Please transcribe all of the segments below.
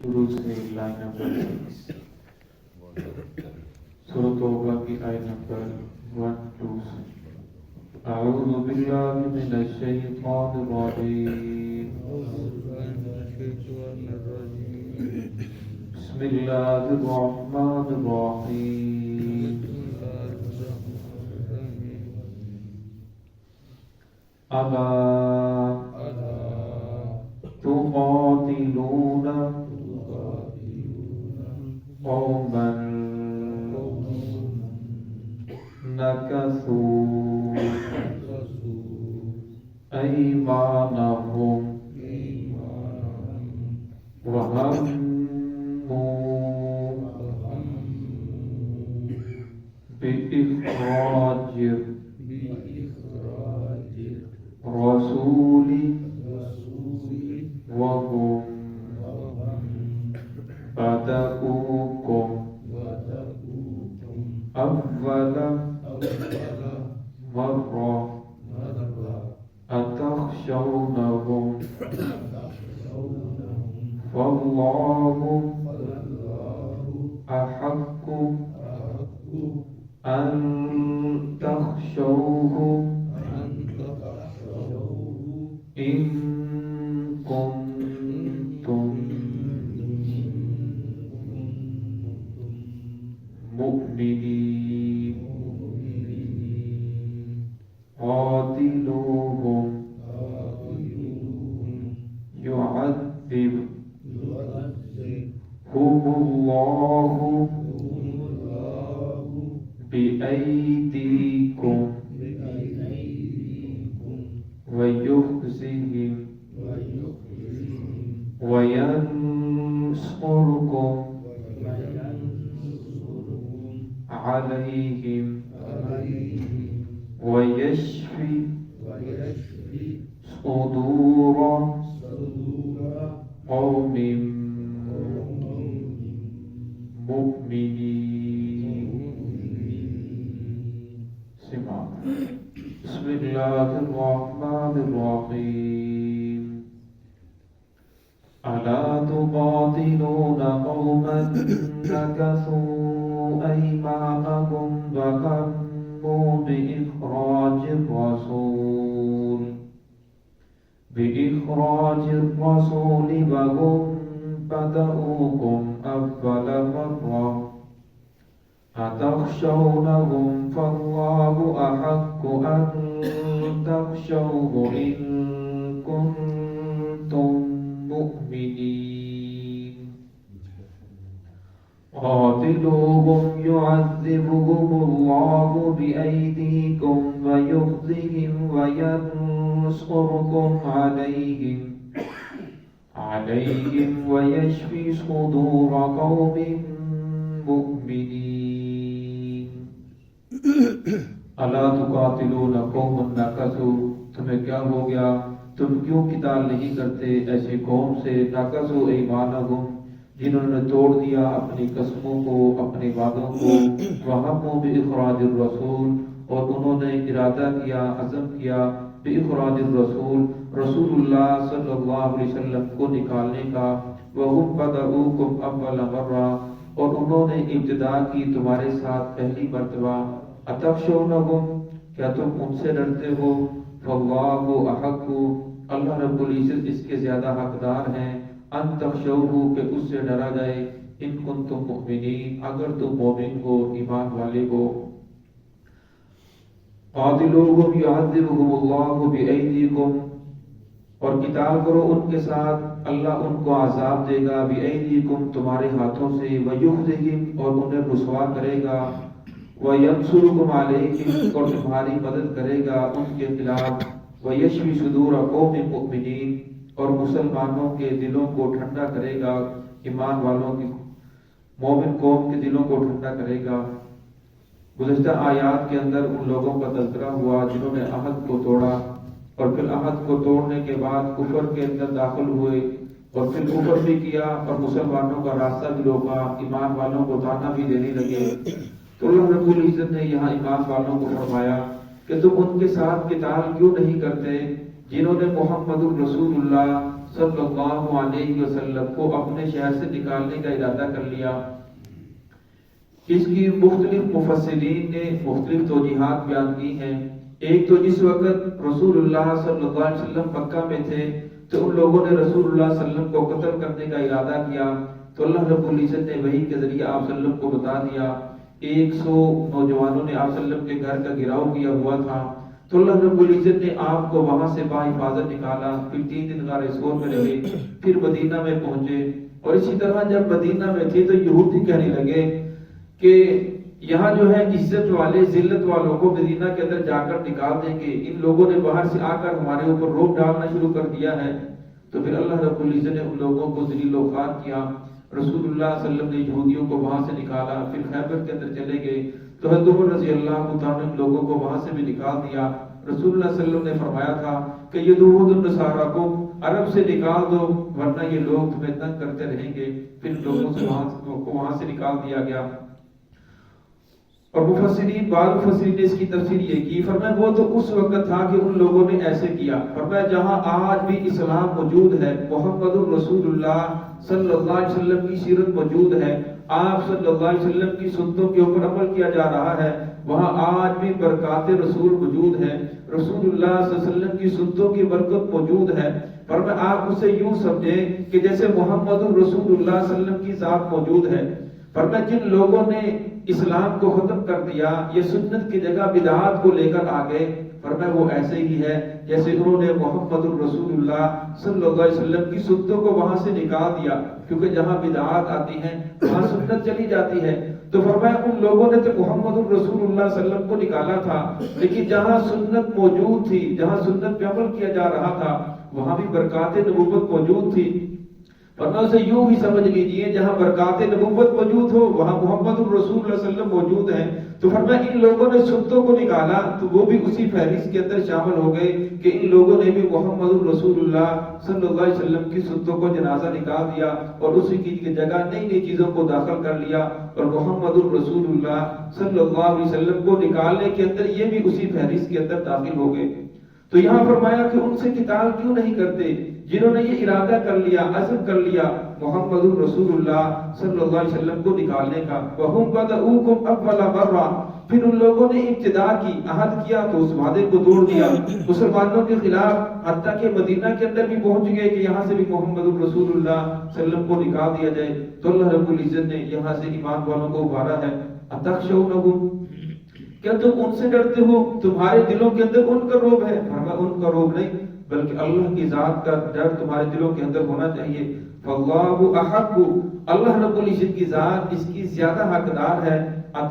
شروع سے line number 6 سورۃ توبہ کی آیت نمبر 1-2 سے اعوذ باللہ من الشیطان الرجیم بسم اللہ الرحمن الرحیم الا تقاتلون قوما نكثوا أيمانهم وهموا بإخراج الرسول وهم بدؤوكم أول مرة أتخشونهم فالله أحق أن تخشوه إن كنتم مؤمنين قاتلوهم يعذبهم الله بأيديكم ويخزهم وينصركم عليهم ويشفي صدور قوم مؤمنين سمع بسم الله الرحمن الرحيم ألا تقاتلون قوما نكثوا أيمانهم وهموا بإخراج الرسول وهم بدؤوكم أول مرة أتخشونهم فالله أحق أن تخشوه إن كنتم مؤمنين قاتلوهم يعذبهم الله بأيديكم ويخزهم وينصركم عليهم ويشفي صدور قوم مؤمنين الا تقاتلون قوما نكثوا تمہیں کیا ہو گیا، تم کیوں قتال نہیں کرتے ایسی قوم سے نكثوا ایمانہم جنہوں نے توڑ دیا اپنی قسموں کو، اپنے وعدوں کو، وہموا بإخراج الرسول اور انہوں نے ارادہ کیا، عزم کیا بإخراج الرسول رسول اللہ صلی اللہ علیہ وسلم کو نکالنے کا، وهم بدؤوکم اول مرہ اور انہوں نے ابتدا کی تمہارے ساتھ پہلی مرتبہ، اتخشونہم کیا تم ان سے ڈرتے ہو، فاللہ احق اللہ رب العزت اس کے زیادہ حقدار ہیں، ان تخشوہ کہ اس سے ڈرا جائے، ان کنتم مؤمنین اگر تم مومن ہو، ایمان والے ہو۔ قاتلوہم یعذبہم اللہ بأیدیکم اور قتال کرو ان کے ساتھ، اللہ ان کو عذاب دے گا، بأیدیکم تمہارے ہاتھوں سے، ویخزہم اور انہیں رسوا کرے گا، وینصرکم علیہم اور تمہاری مدد کرے گا ان کے خلاف، ویشفی صدور قوم مؤمنین اور مسلمانوں کے دلوں کو ٹھنڈا کرے گا، ایمان والوں کی مومن قوم کے دلوں کو ٹھنڈا کرے گا۔ گزشتہ آیات کے اندر ان لوگوں کا تذکرہ ہوا جنہوں نے عہد کو توڑا اور پھر عہد کو توڑنے کے بعد کفر کے اندر داخل ہوئے اور پھر کفر بھی کیا اور مسلمانوں کا راستہ بھی روکا، ایمان والوں کو تانا بھی دینے لگے۔ تو اللہ رب العزت نے یہاں ایمان والوں کو فرمایا کہ تم ان کے ساتھ قتال کیوں نہیں کرتے جنہوں نے محمد الرسول اللہ صلی اللہ علیہ وسلم کو اپنے شہر سے نکالنے کا ارادہ کر لیا۔ اس کی مختلف مفسرین نے مختلف توجیحات بیان کی ہیں۔ ایک تو جس وقت رسول اللہ صلی اللہ علیہ وسلم مکہ میں تھے تو ان لوگوں نے رسول اللہ صلی اللہ علیہ وسلم کو قتل کرنے کا ارادہ کیا، تو اللہ رب العزت نے وحی کے ذریعے آپ صلی اللہ علیہ وسلم کو بتا دیا۔ 100 نوجوانوں نے آپ صلی اللہ علیہ وسلم کے گھر کا گھراؤ کیا ہوا تھا، تو اللہ رب العزت نے آپ کو وہاں سے باحفاظت نکالا، پھر 3 دن غار ثور میں رہے، پھر مدینہ میں پہنچے۔ اور اسی طرح جب مدینہ میں تھے تو یہودی کہنے لگے کہ یہاں جو ہے عزت والے ذلت والوں کو مدینہ کے اندر جا کر نکال دیں گے، ان لوگوں نے باہر سے آ کر ہمارے اوپر روک ڈالنا شروع کر دیا ہے۔ تو پھر اللہ رب العزت نے ان لوگوں کو ذلیل و خوار کیا، رسول اللہ صلی اللہ علیہ وسلم نے یہودیوں کو وہاں سے نکالا، پھر خیبر کے اندر چلے گئے تو حضرت عمر رضی اللہ تعالیٰ نے لوگوں کو وہاں سے بھی نکال دیا۔ رسول اللہ صلی اللہ علیہ وسلم نے فرمایا تھا کہ یہود النصارہ کو عرب سے نکال دو ورنہ یہ لوگ تمہیں تنگ کرتے رہیں گے، پھر لوگوں سے وہاں سے نکال دیا گیا۔ اور مفسرین بعض مفسرین نے اس کی تفسیر یہ کی، فرمایا وہ تو اس وقت تھا کہ ان لوگوں نے ایسے کیا، فرمایا جہاں آج بھی اسلام موجود ہے، محمد الرسول اللہ صلی اللہ علیہ وسلم کی سیرت موجود ہے، آپ صلی اللہ علیہ وسلم کی سنتوں کے اوپر عمل کیا جا رہا ہے، وہاں آج بھی برکات رسول موجود ہے، رسول اللہ صلی اللہ علیہ وسلم کی سنتوں کی برکت موجود ہے۔ فرمایا آپ اسے یوں سمجھیں کہ جیسے محمد الرسول اللہ صلی اللہ علیہ وسلم کی ذات موجود ہے۔ فرمایا جن لوگوں نے اسلام کو ختم کر دیا، یہ سنت کی جگہ بدعات کو لے کر آ گئے، فرمایا وہ ایسے ہی ہے جیسے انہوں نے محمد الرسول اللہ صلی اللہ علیہ وسلم کی سنتوں کو وہاں سے نکال دیا، کیونکہ جہاں بدعات آتی ہیں وہاں سنت چلی جاتی ہے۔ تو فرمایا ان لوگوں نے تو محمد الرسول اللہ صلی اللہ علیہ وسلم کو نکالا تھا، لیکن جہاں سنت موجود تھی، جہاں سنت پہ عمل کیا جا رہا تھا وہاں بھی برکات نبوت موجود تھی۔ ورنہ اسے یوں ہی سمجھ لیجئے جہاں برکات نبوت موجود ہو وہاں محمد الرسول اللہ صلی اللہ علیہ وسلم موجود ہیں۔ تو فرمایا ان لوگوں نے سنتوں کو نکالا تو وہ بھی اسی فہرست کے اندر شامل ہو گئے کہ ان لوگوں نے بھی محمد الرسول اللہ صلی اللہ علیہ وسلم کی سنتوں کو جنازہ نکال دیا اور اسی کی جگہ نئی نئی چیزوں کو داخل کر لیا، اور محمد الرسول اللہ صلی اللہ علیہ وسلم کو نکالنے کے اندر یہ بھی اسی فہرست کے اندر داخل ہو گئے۔ تو یہاں فرمایا کہ ان سے قتال کیوں نہیں کرتے جنہوں نے یہ ارادہ کر لیا، عزم کر لیا محمد الرسول اللہ صلی اللہ علیہ وسلم کو نکالنے کا۔ وَهُمْ بَدَؤُوكُمْ أَوَّلَ مَرَّةٍ، پھر ان لوگوں نے ابتدا کی، عہد کیا تو اس وعدے کو توڑ دیا، مسلمانوں کے خلاف، حتیٰ کہ مدینہ کے اندر بھی پہنچ گئے کہ یہاں سے بھی محمد الرسول اللہ صلی اللہ علیہ وسلم کو نکال دیا جائے۔ تو اللہ رب العزت نے یہاں سے ایمان والوں کو ابھارا ہے، أَتَخْشَوْنَهُمْ، کیا تم ان سے ڈرتے ہو؟ تمہارے دلوں کے اندر ان کا روب ہے؟ فرمایا ان کا روب نہیں بلکہ اللہ کی ذات کا ڈر تمہارے دلوں کے اندر ہونا چاہیے۔ فاللہ احق، اللہ رب العزت کی ذات اس کی زیادہ حقدار ہے۔ ام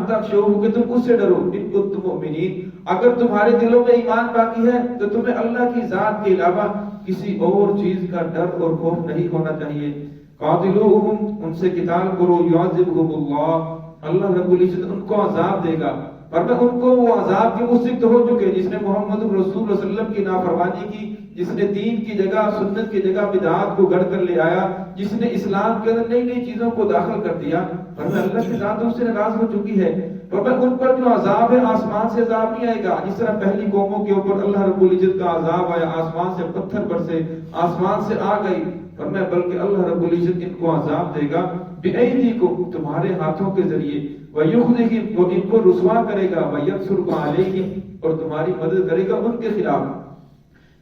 تخشوہ، کہ تم اس سے ڈرو، ان کنتم مؤمنین، اگر تمہارے دلوں میں ایمان باقی ہے تو تمہیں اللہ کی ذات کے علاوہ کسی اور چیز کا ڈر اور خوف نہیں ہونا چاہیے۔ قاتلوہم، ان سے قتال کرو، یعذبہم اللہ، اللہ رب العزت ان کو عذاب دے گا، ورنہ ان کو وہ عذاب کے مستحق ہو چکے جس نے محمد الرسول صلی اللہ علیہ وسلم کی نافرمانی کی، جس نے دین کی جگہ، سنت کی جگہ بدعات کو گڑھ کر لے آیا، جس نے اسلام کے اندر نئی نئی چیزوں کو داخل کر دیا، ورنہ اللہ کی ذات ان سے ناراض ہو چکی ہے۔ ورنہ ان پر جو عذاب ہے آسمان سے عذاب نہیں آئے گا، جس طرح پہلی قوموں کے اوپر اللہ رب العزت کا عذاب آیا، آسمان سے پتھر برسے، آسمان سے آ گئی، فرمایا بلکہ اللہ رب العزت ان کو عذاب دے گا بِأَيْدِيكُمْ، تمہارے ہاتھوں کے ذریعے، وَيُخْزِهِمْ، وہ ان کو رسوا کرے گا، وَيَنْصُرُكَ عَلَيْهِمْ، اور تمہاری مدد کرے گا ان کے خلاف۔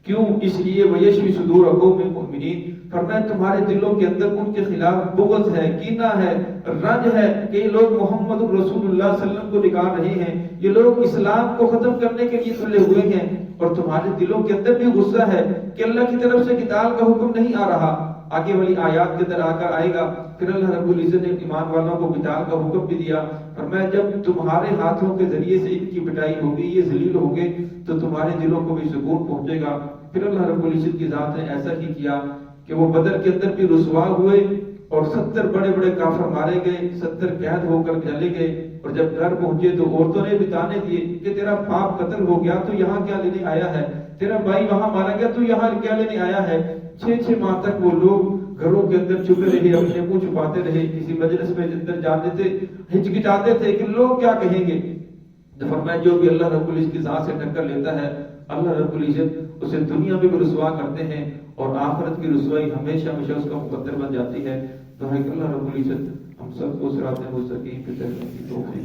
کیوں؟ اس لیے وَيَشْفِ صُدُورَ قَوْمٍ مُؤْمِنِينَ، فرمایا تمہارے دلوں کے اندر ان کے خلاف بغض ہے، کینہ ہے، رنج ہے کہ یہ لوگ محمد الرسول اللہ صلی اللہ علیہ وسلم کو نکال رہے ہیں، یہ لوگ اسلام کو ختم کرنے کے لیے تلے ہوئے ہیں، اور تمہارے دلوں کے اندر بھی غصہ ہے کہ اللہ کی طرف سے قتال کا حکم نہیں آ رہا۔ آگے والی آیات کے اندر آ کر آئے گا، پھر اللہ رب العزت نے ایمان والوں کو قتال کا حکم بھی دیا، فرمایا جب تمہارے ہاتھوں کے ذریعے سے ان کی پٹائی ہوگی، یہ ذلیل ہوگے، تو تمہارے دلوں کو بھی سکون پہنچے گا۔ پھر اللہ رب العزت کی ذات نے ایسا ہی کیا کہ وہ بدر کے اندر بھی رسوا ہوئے اور 70 بڑے بڑے کافر مارے گئے، 70 قید ہو کر چلے گئے، اور جب گھر پہنچے تو عورتوں نے بھی تانے دیے کہ تیرا باپ قتل ہو گیا تو یہاں کیا لینے آیا ہے، تیرا بھائی وہاں مارا گیا تو یہاں کیا لینے آیا ہے۔ 6 ماہ تک وہ لوگ گھروں کے اندر چھپے رہے، اپنے منہ چھپاتے رہے، کسی مجلس میں اندر جاتے تھے ہچکچاتے تھے کہ لوگ کیا کہیں گے۔ فرمایا جو بھی اللہ رب العزت کی ذات سے ٹکر لیتا ہے اللہ رب العزت اسے دنیا میں بھی رسوا کرتے ہیں اور آخرت کی رسوائی ہمیشہ ہمیشہ اس کا مقدر بن جاتی ہے. تو ہے کہ اللہ رب العزت ہم سب کو صراط مستقیم پہ چلنے کی توفیق